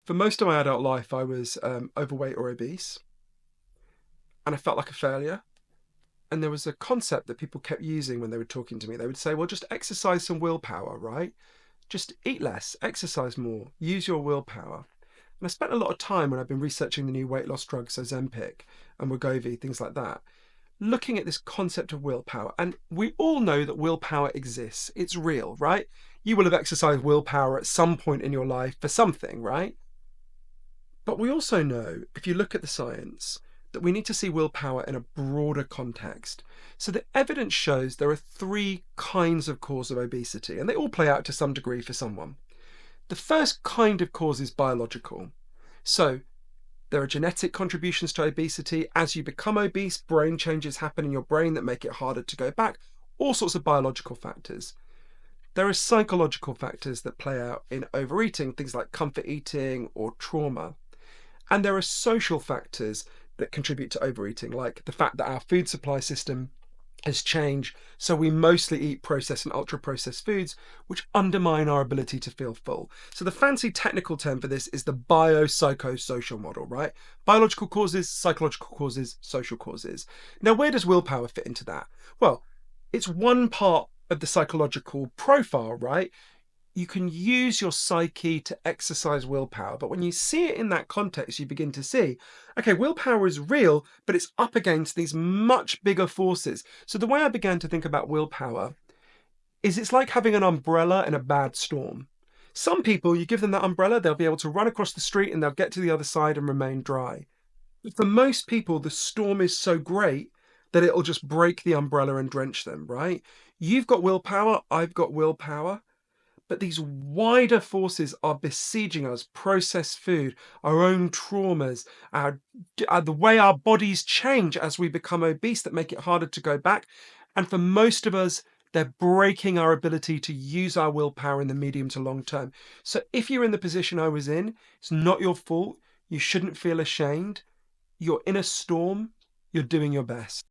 For most of my adult life, I was overweight or obese, and I felt like a failure. And there was a concept that people kept using when they were talking to me. They would say, well, just exercise some willpower, right? Just eat less, exercise more, use your willpower. And I spent a lot of time when I've been researching the new weight loss drugs, so Ozempic and Wegovy, things like that, looking at this concept of willpower. And we all know that willpower exists. It's real, right? You will have exercised willpower at some point in your life for something, right? But we also know, if you look at the science, that we need to see willpower in a broader context. So the evidence shows there are three kinds of cause of obesity, and they all play out to some degree for someone. The first kind of cause is biological. So there are genetic contributions to obesity. As you become obese, brain changes happen in your brain that make it harder to go back, all sorts of biological factors. There are psychological factors that play out in overeating, things like comfort eating or trauma. And there are social factors that contribute to overeating, like the fact that our food supply system has changed, so we mostly eat processed and ultra processed foods, which undermine our ability to feel full. So the fancy technical term for this is the biopsychosocial model, right? Biological causes, psychological causes, social causes. Now, where does willpower fit into that? Well, it's one part of the psychological profile, right? You can use your psyche to exercise willpower. But when you see it in that context, you begin to see, okay, willpower is real, but it's up against these much bigger forces. So the way I began to think about willpower is it's like having an umbrella in a bad storm. Some people, you give them that umbrella, they'll be able to run across the street and they'll get to the other side and remain dry. But for most people, the storm is so great that it'll just break the umbrella and drench them, right? You've got willpower, I've got willpower. But these wider forces are besieging us: processed food, our own traumas, the way our bodies change as we become obese that make it harder to go back. And for most of us, they're breaking our ability to use our willpower in the medium to long term. So if you're in the position I was in, it's not your fault. You shouldn't feel ashamed. You're in a storm. You're doing your best.